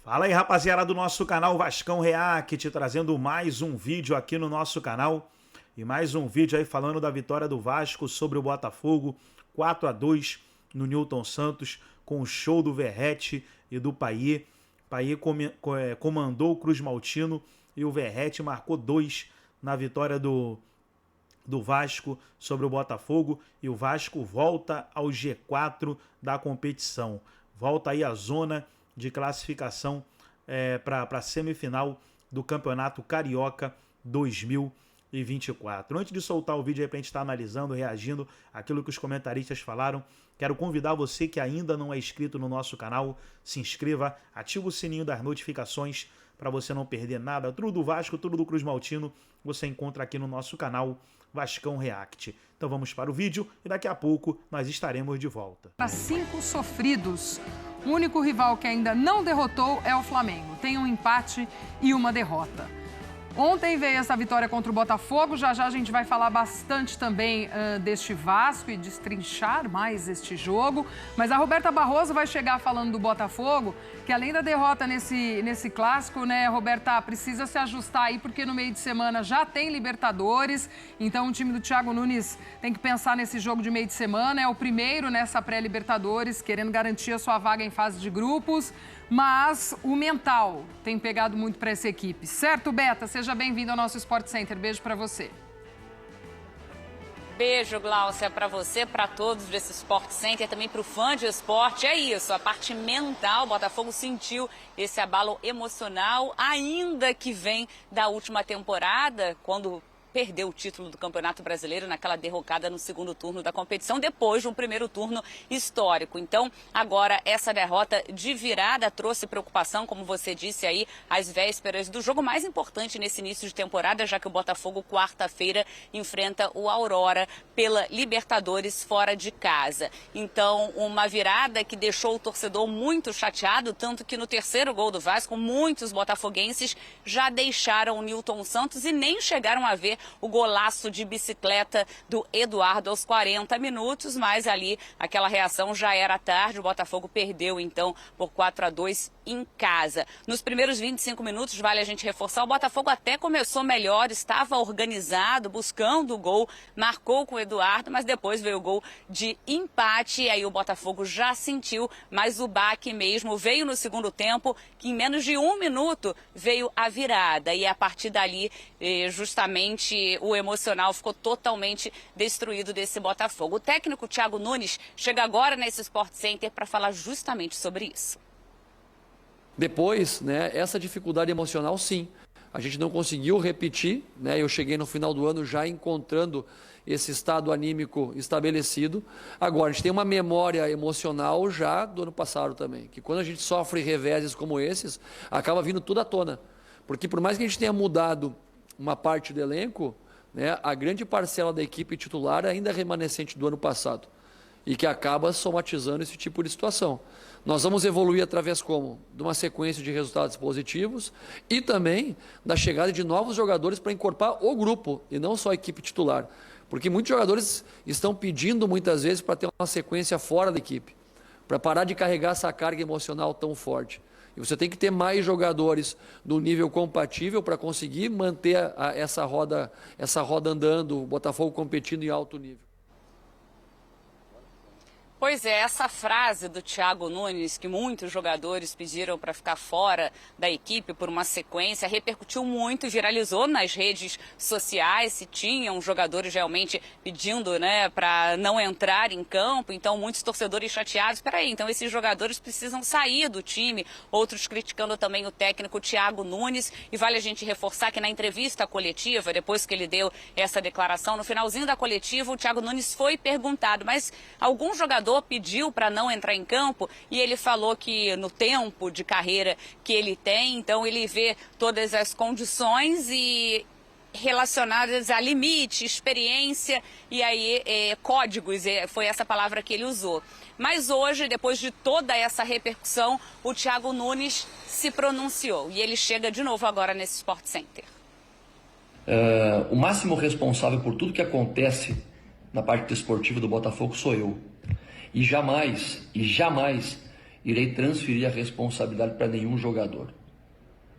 Fala aí, rapaziada do nosso canal Vascão React, trazendo mais um vídeo aqui no nosso canal. E mais um vídeo aí falando da vitória do Vasco sobre o Botafogo, 4-2 no Newton Santos, com o show do Verratti e do Payet. Payet comandou o Cruz Maltino e o Verratti marcou 2 na vitória do Vasco sobre o Botafogo. E o Vasco volta ao G4 da competição. Volta aí à zona de classificação para a semifinal do Campeonato Carioca 2024. Antes de soltar o vídeo aí para a gente estar analisando, reagindo àquilo que os comentaristas falaram, quero convidar você que ainda não é inscrito no nosso canal, se inscreva, ativa o sininho das notificações para você não perder nada. Tudo do Vasco, tudo do Cruz Maltino, você encontra aqui no nosso canal Vascão React. Então vamos para o vídeo e daqui a pouco nós estaremos de volta. Para 5 sofridos, o único rival que ainda não derrotou é o Flamengo. Tem um empate e uma derrota. Ontem veio essa vitória contra o Botafogo, já a gente vai falar bastante também deste Vasco e destrinchar mais este jogo. Mas a Roberta Barroso vai chegar falando do Botafogo, que além da derrota nesse clássico, né, Roberta, precisa se ajustar aí, porque no meio de semana já tem Libertadores. Então o time do Thiago Nunes tem que pensar nesse jogo de meio de semana. É o primeiro nessa pré-Libertadores, querendo garantir a sua vaga em fase de grupos. Mas o mental tem pegado muito para essa equipe. Certo, Beta? Seja bem-vindo ao nosso Sport Center. Beijo para você. Beijo, Glaucia, para você, para todos desse Sport Center, também para o fã de esporte. É isso, a parte mental, o Botafogo sentiu esse abalo emocional, ainda que vem da última temporada, quando perdeu o título do Campeonato Brasileiro naquela derrocada no segundo turno da competição, depois de um primeiro turno histórico. Então, agora, essa derrota de virada trouxe preocupação, como você disse aí, às vésperas do jogo mais importante nesse início de temporada, já que o Botafogo, quarta-feira, enfrenta o Aurora pela Libertadores fora de casa. Então, uma virada que deixou o torcedor muito chateado, tanto que no terceiro gol do Vasco, muitos botafoguenses já deixaram o Newton Santos e nem chegaram a ver o golaço de bicicleta do Eduardo aos 40 minutos, mas ali aquela reação já era tarde, o Botafogo perdeu então por 4-2 em casa. Nos primeiros 25 minutos, vale a gente reforçar, o Botafogo até começou melhor, estava organizado, buscando o gol, marcou com o Eduardo, mas depois veio o gol de empate, e aí o Botafogo já sentiu, mas o baque mesmo veio no segundo tempo, que em menos de 1 minuto veio a virada, e a partir dali, justamente, o emocional ficou totalmente destruído desse Botafogo. O técnico Thiago Nunes chega agora nesse Sport Center para falar justamente sobre isso. Depois, né, essa dificuldade emocional, sim, a gente não conseguiu repetir, né, eu cheguei no final do ano já encontrando esse estado anímico estabelecido. Agora, a gente tem uma memória emocional já do ano passado também, que quando a gente sofre reveses como esses, acaba vindo tudo à tona. Porque por mais que a gente tenha mudado uma parte do elenco, né, a grande parcela da equipe titular ainda é remanescente do ano passado e que acaba somatizando esse tipo de situação. Nós vamos evoluir através como? De uma sequência de resultados positivos e também da chegada de novos jogadores para incorporar o grupo e não só a equipe titular. Porque muitos jogadores estão pedindo muitas vezes para ter uma sequência fora da equipe, para parar de carregar essa carga emocional tão forte. E você tem que ter mais jogadores no nível compatível para conseguir manter essa roda andando, o Botafogo competindo em alto nível. Pois é, essa frase do Thiago Nunes, que muitos jogadores pediram para ficar fora da equipe por uma sequência, repercutiu muito e viralizou nas redes sociais, se tinham jogadores realmente pedindo, né, para não entrar em campo, então muitos torcedores chateados, peraí, então esses jogadores precisam sair do time, outros criticando também o técnico Thiago Nunes, e vale a gente reforçar que na entrevista coletiva, depois que ele deu essa declaração, no finalzinho da coletiva, o Thiago Nunes foi perguntado, mas algum jogador pediu para não entrar em campo e ele falou que no tempo de carreira que ele tem, então ele vê todas as condições e relacionadas a limite, experiência e aí códigos, foi essa palavra que ele usou. Mas hoje, depois de toda essa repercussão, o Thiago Nunes se pronunciou e ele chega de novo agora nesse Sport Center. O máximo responsável por tudo que acontece na parte desportiva do Botafogo sou eu. E jamais irei transferir a responsabilidade para nenhum jogador.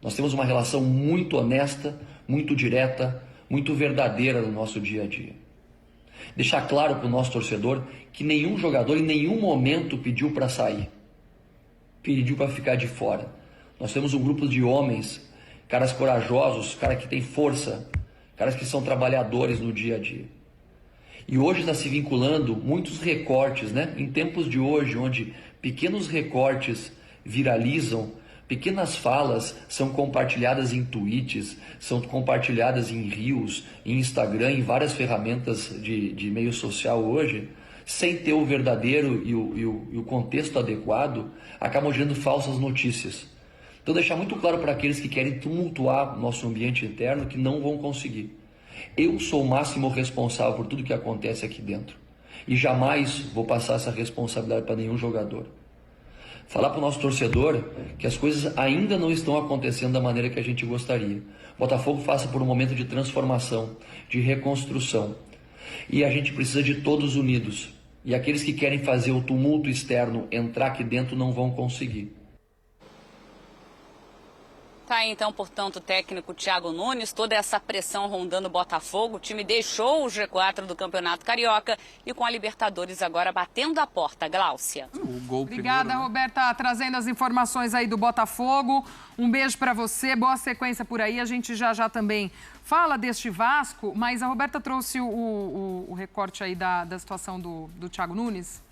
Nós temos uma relação muito honesta, muito direta, muito verdadeira no nosso dia a dia. Deixar claro para o nosso torcedor que nenhum jogador em nenhum momento pediu para sair, pediu para ficar de fora. Nós temos um grupo de homens, caras corajosos, caras que têm força, caras que são trabalhadores no dia a dia. E hoje está se vinculando muitos recortes, né? Em tempos de hoje, onde pequenos recortes viralizam, pequenas falas são compartilhadas em tweets, são compartilhadas em reels, em Instagram, em várias ferramentas de meio social hoje, sem ter o verdadeiro e o contexto adequado, acabam gerando falsas notícias. Então deixar muito claro para aqueles que querem tumultuar o nosso ambiente interno que não vão conseguir. Eu sou o máximo responsável por tudo que acontece aqui dentro. E jamais vou passar essa responsabilidade para nenhum jogador. Falar para o nosso torcedor que as coisas ainda não estão acontecendo da maneira que a gente gostaria. Botafogo passa por um momento de transformação, de reconstrução. E a gente precisa de todos unidos. E aqueles que querem fazer o tumulto externo entrar aqui dentro não vão conseguir. Tá aí, então, portanto, o técnico Thiago Nunes, toda essa pressão rondando o Botafogo. O time deixou o G4 do Campeonato Carioca e com a Libertadores agora batendo a porta. Gláucia. Obrigada, primeiro, né? Roberta, trazendo as informações aí do Botafogo. Um beijo para você, boa sequência por aí. A gente já também fala deste Vasco, mas a Roberta trouxe o recorte aí da situação do Thiago Nunes.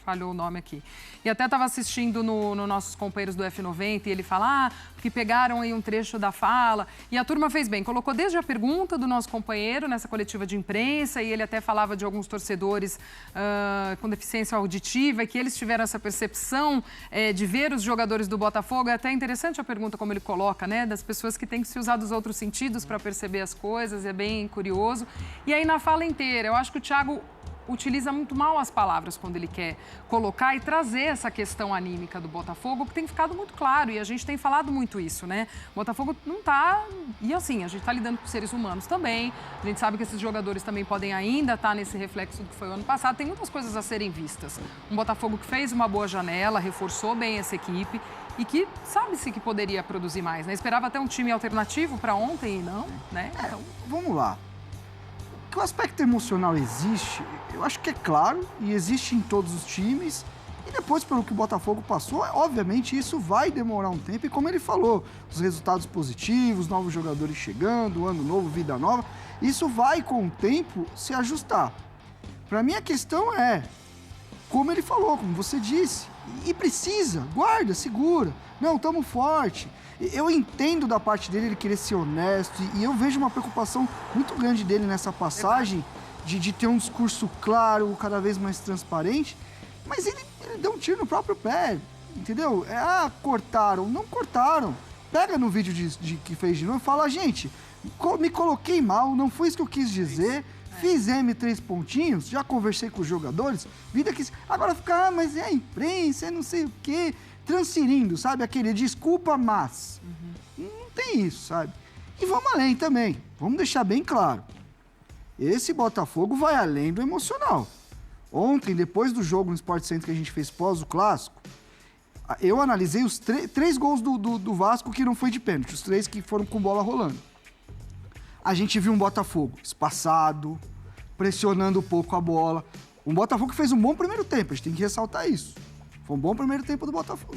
Falhou o nome aqui. E até estava assistindo no nossos companheiros do F90 e ele fala, porque pegaram aí um trecho da fala. E a turma fez bem, colocou desde a pergunta do nosso companheiro nessa coletiva de imprensa e ele até falava de alguns torcedores com deficiência auditiva e que eles tiveram essa percepção de ver os jogadores do Botafogo. É até interessante a pergunta como ele coloca, né? Das pessoas que têm que se usar dos outros sentidos para perceber as coisas, é bem curioso. E aí na fala inteira, eu acho que o Thiago utiliza muito mal as palavras quando ele quer colocar e trazer essa questão anímica do Botafogo, que tem ficado muito claro, e a gente tem falado muito isso, né? O Botafogo não tá... E assim, a gente tá lidando com seres humanos também, a gente sabe que esses jogadores também podem ainda estar nesse reflexo do que foi o ano passado, tem muitas coisas a serem vistas. Um Botafogo que fez uma boa janela, reforçou bem essa equipe e que sabe-se que poderia produzir mais, né? Esperava até um time alternativo para ontem e não, né? Então... Vamos lá. Que o aspecto emocional existe, eu acho que é claro, e existe em todos os times, e depois, pelo que o Botafogo passou, obviamente isso vai demorar um tempo, e como ele falou, os resultados positivos, novos jogadores chegando, ano novo, vida nova, isso vai com o tempo se ajustar. Para mim a questão é, como ele falou, como você disse, e precisa, guarda, segura, não, estamos forte. Eu entendo da parte dele ele querer ser honesto e eu vejo uma preocupação muito grande dele nessa passagem de ter um discurso claro, cada vez mais transparente, mas ele deu um tiro no próprio pé, entendeu? Cortaram, não cortaram. Pega no vídeo que fez de novo e fala, gente, me coloquei mal, não foi isso que eu quis dizer, fiz M3 pontinhos, já conversei com os jogadores, vida que... Agora fica, mas é a imprensa, é não sei o quê... transferindo, sabe? Aquele desculpa, mas. Não tem isso, sabe? E vamos além também. Vamos deixar bem claro. Esse Botafogo vai além do emocional. Ontem, depois do jogo no Sport Center que a gente fez pós o Clássico, eu analisei os três gols do Vasco que não foi de pênalti. Os 3 que foram com bola rolando. A gente viu um Botafogo espaçado, pressionando um pouco a bola. Um Botafogo que fez um bom primeiro tempo. A gente tem que ressaltar isso. Foi um bom primeiro tempo do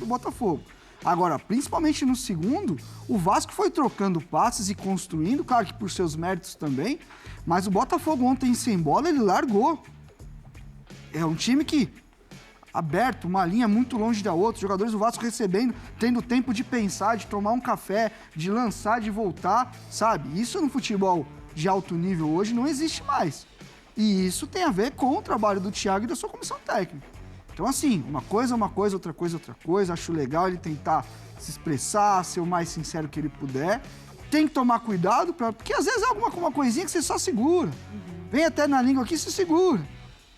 Botafogo. Agora, principalmente no segundo, o Vasco foi trocando passes e construindo, claro que por seus méritos também, mas o Botafogo ontem sem bola, ele largou. É um time que, aberto, uma linha muito longe da outra, os jogadores do Vasco recebendo, tendo tempo de pensar, de tomar um café, de lançar, de voltar, sabe? Isso no futebol de alto nível hoje não existe mais. E isso tem a ver com o trabalho do Thiago e da sua comissão técnica. Então, assim, uma coisa, outra coisa. Acho legal ele tentar se expressar, ser o mais sincero que ele puder. Tem que tomar cuidado, porque às vezes é alguma coisinha que você só segura. Vem até na língua aqui e se segura.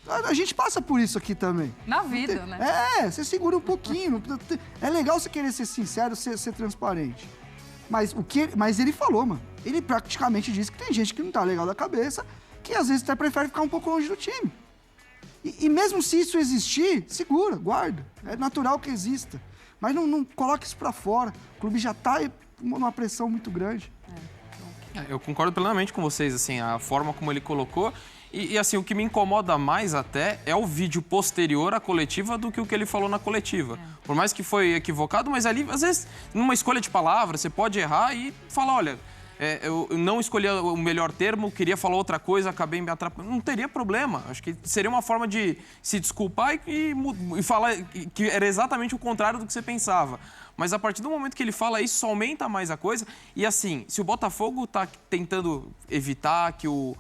A gente passa por isso aqui também. Na vida, né? Você segura um pouquinho. É legal você querer ser sincero, ser transparente. Mas ele falou, mano. Ele praticamente disse que tem gente que não tá legal da cabeça, que às vezes até prefere ficar um pouco longe do time. E mesmo se isso existir, segura, guarda. É natural que exista. Mas não coloque isso para fora. O clube já está numa pressão muito grande. Eu concordo plenamente com vocês, assim, a forma como ele colocou. E assim, o que me incomoda mais até é o vídeo posterior à coletiva do que o que ele falou na coletiva. Por mais que foi equivocado, mas ali, às vezes, numa escolha de palavras, você pode errar e falar, olha, eu não escolhi o melhor termo, queria falar outra coisa, acabei me atrapalhando. Não teria problema. Acho que seria uma forma de se desculpar e falar que era exatamente o contrário do que você pensava. Mas a partir do momento que ele fala isso, só aumenta mais a coisa. E assim, se o Botafogo está tentando evitar que o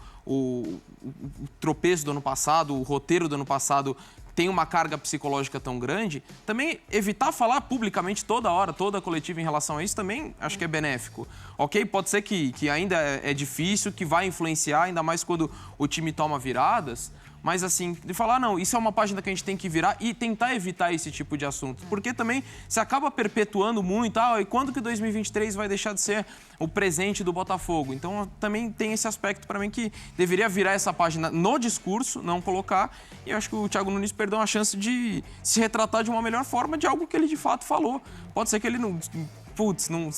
tropeço do ano passado, o roteiro do ano passado tem uma carga psicológica tão grande, também evitar falar publicamente toda hora, toda a coletiva em relação a isso, também acho que é benéfico. Ok, pode ser que ainda é difícil, que vai influenciar, ainda mais quando o time toma viradas, mas assim, de falar, não, isso é uma página que a gente tem que virar e tentar evitar esse tipo de assunto. Porque também se acaba perpetuando muito, e quando que 2023 vai deixar de ser o presente do Botafogo? Então também tem esse aspecto para mim que deveria virar essa página no discurso, não colocar. E eu acho que o Thiago Nunes perdeu uma chance de se retratar de uma melhor forma de algo que ele de fato falou. Pode ser que ele não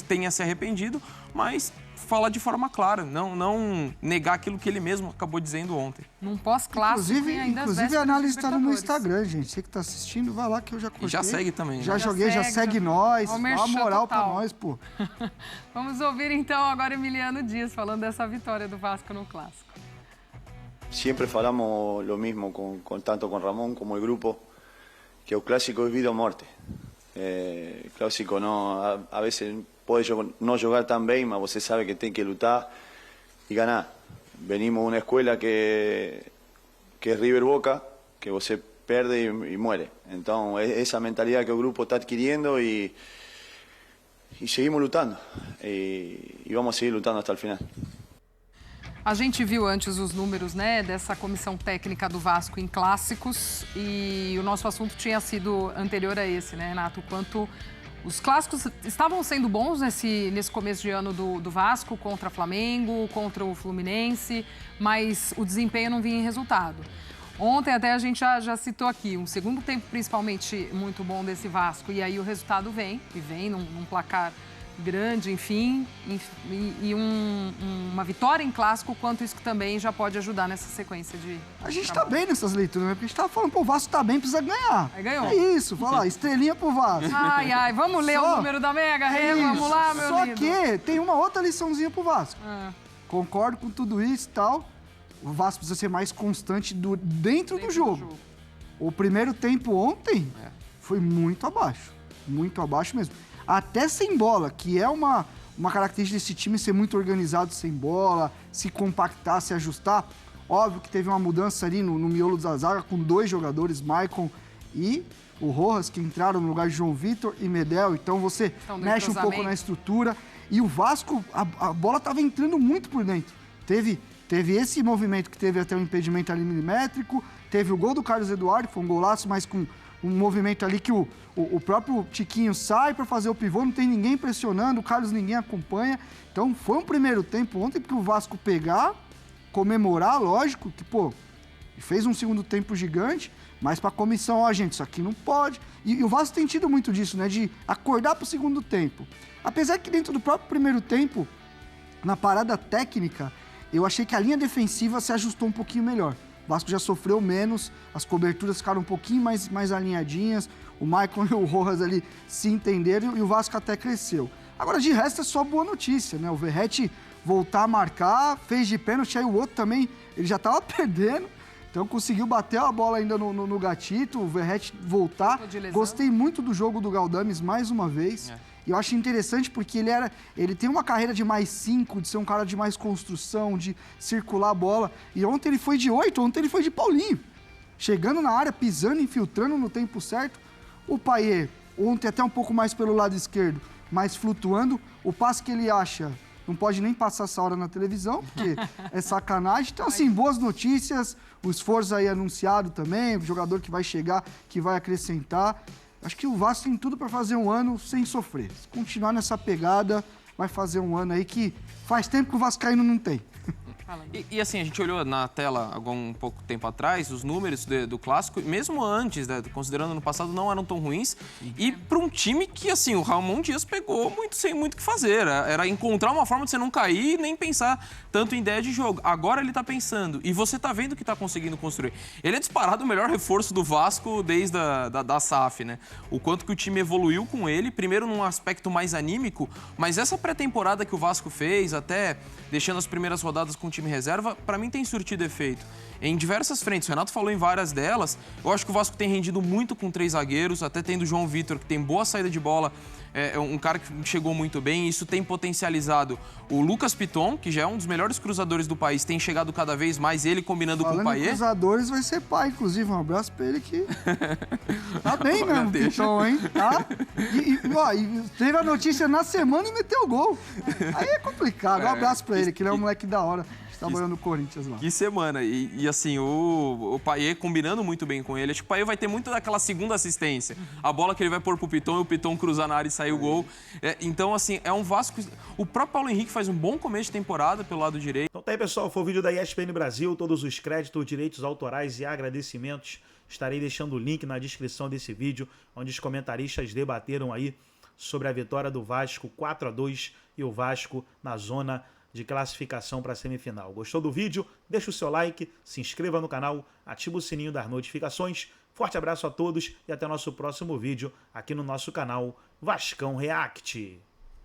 tenha se arrependido, mas falar de forma clara, não negar aquilo que ele mesmo acabou dizendo ontem. Num pós-clássico, inclusive a análise está no meu Instagram, gente. Você que está assistindo, vai lá que eu já curti. E já segue também. Já joguei, já segue nós. Dá uma moral para nós, pô. Vamos ouvir então agora Emiliano Dias falando dessa vitória do Vasco no Clássico. Siempre falamos lo mismo, tanto con Ramón como el grupo, que el clásico es vida o muerte. El clásico a veces puede no jugar tan bien, mas você sabe que tem que lutar y ganar. Venimos de una escuela que es River Boca, que você perde y muere. Entonces, esa mentalidad que el grupo está adquiriendo y seguimos lutando. Y vamos a seguir lutando hasta el final. A gente viu antes os números, né, dessa comissão técnica do Vasco em clássicos e o nosso assunto tinha sido anterior a esse, né, Renato? Quanto os clássicos estavam sendo bons nesse começo de ano do Vasco, contra Flamengo, contra o Fluminense, mas o desempenho não vinha em resultado. Ontem até a gente já citou aqui, um segundo tempo principalmente muito bom desse Vasco, e aí o resultado vem num placar grande, enfim, e uma vitória em clássico, quanto isso que também já pode ajudar nessa sequência de... A gente tá bem nessas leituras, né? Porque a gente tava falando, pô, o Vasco tá bem, precisa ganhar. Aí ganhou. É isso, fala lá, estrelinha pro Vasco. Ai, vamos ler o número da Mega, vamos lá, meu Só lindo. que tem uma outra liçãozinha pro Vasco. Concordo com tudo isso e tal. O Vasco precisa ser mais constante dentro do jogo. O primeiro tempo ontem foi muito abaixo mesmo. Até sem bola, que é uma característica desse time ser muito organizado sem bola, se compactar, se ajustar. Óbvio que teve uma mudança ali no miolo da zaga com 2 jogadores, Maicon e o Rojas, que entraram no lugar de João Vitor e Medel. Então você mexe um pouco na estrutura. E o Vasco, a bola estava entrando muito por dentro. Teve esse movimento que teve até um impedimento ali milimétrico, teve o gol do Carlos Eduardo, que foi um golaço, mas com um movimento ali que o próprio Tiquinho sai para fazer o pivô, não tem ninguém pressionando, o Carlos ninguém acompanha. Então foi um primeiro tempo ontem para o Vasco pegar, comemorar, lógico, que pô, fez um segundo tempo gigante, mas para a comissão, ó, gente, isso aqui não pode. E o Vasco tem tido muito disso, né, de acordar para o segundo tempo. Apesar que dentro do próprio primeiro tempo, na parada técnica, eu achei que a linha defensiva se ajustou um pouquinho melhor. O Vasco já sofreu menos, as coberturas ficaram um pouquinho mais alinhadinhas, o Maicon e o Rojas ali se entenderam e o Vasco até cresceu. Agora, de resto, é só boa notícia, né? O Verratti voltar a marcar, fez de pênalti, aí o outro também, ele já estava perdendo, então conseguiu bater a bola ainda no gatito, o Verratti voltar. Gostei muito do jogo do Galdames mais uma vez. E eu acho interessante porque ele tem uma carreira de mais 5, de ser um cara de mais construção, de circular a bola. E ontem ele foi de 8, ontem ele foi de Paulinho. Chegando na área, pisando, infiltrando no tempo certo. O Payet, ontem até um pouco mais pelo lado esquerdo, mas flutuando. O passe que ele acha, não pode nem passar essa hora na televisão, porque é sacanagem. Então, assim, boas notícias. O esforço aí anunciado também, o jogador que vai chegar, que vai acrescentar. Acho que o Vasco tem tudo para fazer um ano sem sofrer. Se continuar nessa pegada, vai fazer um ano aí que faz tempo que o Vascaíno não tem. E assim, a gente olhou na tela algum pouco tempo atrás os números do Clássico, mesmo antes, né, considerando no passado, não eram tão ruins. E para um time que, assim, o Ramon Dias pegou sem muito o que fazer. Era encontrar uma forma de você não cair e nem pensar tanto em ideia de jogo. Agora ele tá pensando. E você tá vendo que tá conseguindo construir. Ele é disparado o melhor reforço do Vasco desde da SAF, né? O quanto que o time evoluiu com ele, primeiro num aspecto mais anímico, mas essa pré-temporada que o Vasco fez, até deixando as primeiras rodadas com o time reserva, para mim tem surtido efeito. Em diversas frentes, o Renato falou em várias delas. Eu acho que o Vasco tem rendido muito com 3 zagueiros, até tendo o João Vitor, que tem boa saída de bola, é um cara que chegou muito bem. Isso tem potencializado o Lucas Piton, que já é um dos melhores cruzadores do país, tem chegado cada vez mais, ele combinando com o Payet. Cruzadores vai ser pai, inclusive. Um abraço pra ele que tá bem mesmo, Piton, hein? Tá? E teve a notícia na semana e meteu o gol. Aí é complicado. Um abraço pra ele, que ele é um moleque da hora. Trabalhando no Corinthians lá. Que semana. E assim, o Payet combinando muito bem com ele. Acho que o Payet vai ter muito daquela segunda assistência. A bola que ele vai pôr pro Piton e o Piton cruzar na área e sair o gol. Então, assim, é um Vasco... O próprio Paulo Henrique faz um bom começo de temporada pelo lado direito. Então tá aí, pessoal. Foi o vídeo da ESPN Brasil. Todos os créditos, direitos autorais e agradecimentos. Estarei deixando o link na descrição desse vídeo, onde os comentaristas debateram aí sobre a vitória do Vasco 4-2 e o Vasco na zona de classificação para a semifinal. Gostou do vídeo? Deixa o seu like, se inscreva no canal, ativa o sininho das notificações. Forte abraço a todos e até o nosso próximo vídeo aqui no nosso canal Vascão React.